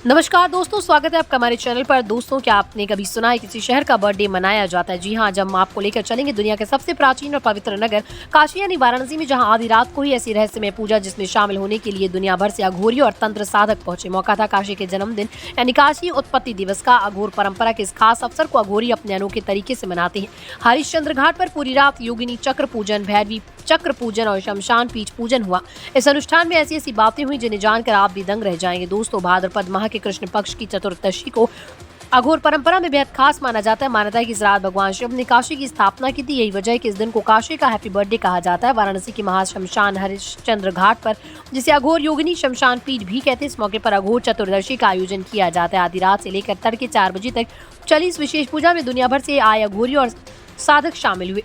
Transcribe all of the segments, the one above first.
नमस्कार दोस्तों, स्वागत है आपका हमारे चैनल पर। दोस्तों, क्या आपने कभी सुना है किसी शहर का बर्थडे मनाया जाता है? जी हाँ, जब हम आपको लेकर चलेंगे दुनिया के सबसे प्राचीन और पवित्र नगर काशी यानी वाराणसी में, जहाँ आधी रात को ही ऐसी रहस्यमय पूजा जिसमें शामिल होने के लिए दुनिया भर से अघोरी और तंत्र साधक पहुंचे। मौका था काशी के जन्मदिन यानी काशी उत्पत्ति दिवस का। अघोर परंपरा के इस खास अवसर को अघोरी अपने अनोखे तरीके से मनाते हैं। हरिश्चंद्र घाट पर पूरी रात योगिनी चक्र पूजन, भैरवी चक्र पूजन और शमशान पीठ पूजन हुआ। इस अनुष्ठान में ऐसी ऐसी बातें हुई जिन्हें जानकर आप भी दंग रह जाएंगे। दोस्तों, भाद्रपद माह के कृष्ण पक्ष की चतुर्दशी को अघोर परंपरा में बेहद खास माना जाता है। मान्यता है कि इस रात भगवान शिव ने काशी की स्थापना की थी। यही वजह है कि इस दिन को काशी का हैप्पी बर्थडे कहा जाता है। वाराणसी के महाशमशान हरिश्चंद्र घाट पर, जिसे अघोर योगिनी शमशान पीठ भी कहते हैं, इस मौके पर अघोर चतुर्दशी का आयोजन किया जाता है। आधी रात से लेकर तड़के 4 बजे तक चली इस विशेष पूजा में दुनिया भर से आए अघोरी और साधक शामिल हुए।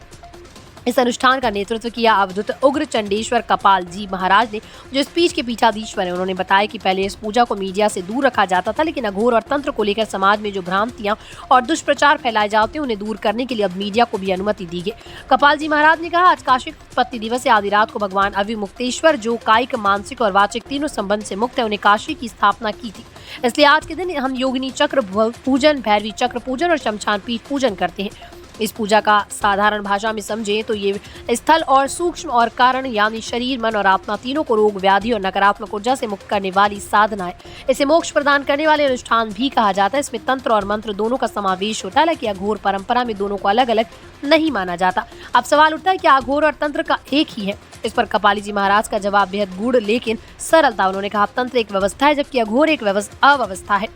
इस अनुष्ठान का नेतृत्व किया अवधूत उग्र चंडेश्वर कपाल जी महाराज ने, जो इस पीठ के पीठाधीश्वर हैं। उन्होंने बताया कि पहले इस पूजा को मीडिया से दूर रखा जाता था, लेकिन अघोर और तंत्र को लेकर समाज में जो भ्रांतियां और दुष्प्रचार फैलाए जाते हैं, उन्हें दूर करने के लिए अब मीडिया को भी अनुमति दी गई। कपाल जी महाराज ने कहा, आज काशी उत्पत्ति दिवस है। आधी रात को भगवान अविमुक्तेश्वर, जो कायिक, मानसिक और वाचिक तीनों संबंध से मुक्त है, उन्हें काशी की स्थापना की थी। इसलिए आज के दिन हम योगिनी चक्र पूजन, भैरवी चक्र पूजन और शमशान पीठ पूजन करते हैं। इस पूजा का साधारण भाषा में समझें तो ये स्थल और सूक्ष्म और कारण यानी शरीर, मन और आत्मा तीनों को रोग, व्याधि और नकारात्मक ऊर्जा से मुक्त करने वाली साधना है। इसे मोक्ष प्रदान करने वाले अनुष्ठान भी कहा जाता है। इसमें तंत्र और मंत्र दोनों का समावेश होता है, हालांकि अघोर परंपरा में दोनों को अलग अलग नहीं माना जाता। अब सवाल उठता है कि अघोर और तंत्र का एक ही है? इस पर कपाली जी महाराज का जवाब बेहद गूढ़ लेकिन सरल था। उन्होंने कहा, तंत्र एक व्यवस्था है जबकि अघोर एक अव्यवस्था है।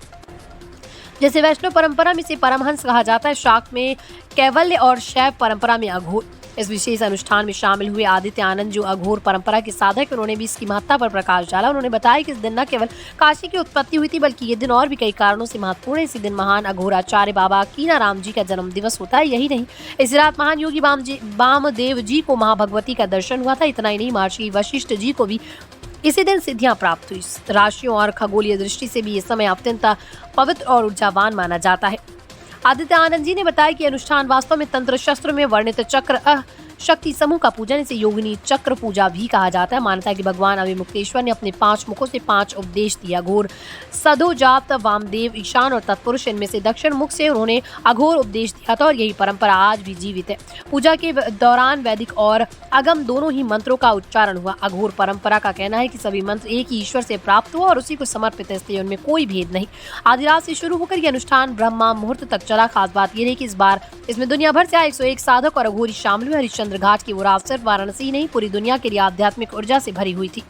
जैसे वैष्णव परंपरा में इसे परमहंस कहा जाता है, शाक्त में कैवल्य और शैव परंपरा में अघोर। इस विशेष अनुष्ठान में शामिल हुए आदित्य आनंद, जो अघोर परंपरा के साधक, उन्होंने भी इसकी महत्ता पर प्रकाश डाला। उन्होंने बताया कि इस दिन न केवल काशी की उत्पत्ति हुई थी, बल्कि ये दिन और भी कई कारणों से महत्वपूर्ण है। इसी दिन महान अघोराचार्य बाबा कीनाराम जी का जन्म दिवस होता है। यही नहीं, इसी रात महान योगी वामदेव जी को महाभगवती का दर्शन हुआ था। इतना ही नहीं, महर्षि वशिष्ठ जी को भी इसी दिन सिद्धियां प्राप्त हुई। राशियों और खगोलीय दृष्टि से भी ये समय अत्यंत पवित्र और ऊर्जावान माना जाता है। आदित्य आनंद जी ने बताया कि अनुष्ठान वास्तव में तंत्र शस्त्र में वर्णित चक्र शक्ति समूह का पूजन, इसे योगिनी चक्र पूजा भी कहा जाता है। मान्यता है कि भगवान अविमुक्तेश्वर ने अपने 5 मुखों से 5 उपदेश दिया। अघोर, सधो, जात, वामदेव, ईशान और तत्पुरुष, इनमें से दक्षिण मुख से उन्होंने अघोर उपदेश दिया था और यही परंपरा आज भी जीवित है। पूजा के दौरान वैदिक और अगम दोनों ही मंत्रों का उच्चारण हुआ। अघोर परंपरा का कहना है कि सभी मंत्र एक ही ईश्वर से प्राप्त हुआ और उसी को समर्पित है, इसलिए उनमें कोई भेद नहीं। आधी रात से शुरू होकर यह अनुष्ठान ब्रह्मा मुहूर्त तक चला। खास बात यह है कि इस बार इसमें दुनिया भर से आए 101 साधक और अघोरी शामिल हुए। हरिश्चंद्र घाट की वो रात सिर्फ वाराणसी ही नहीं, पूरी दुनिया के लिए आध्यात्मिक ऊर्जा से भरी हुई थी।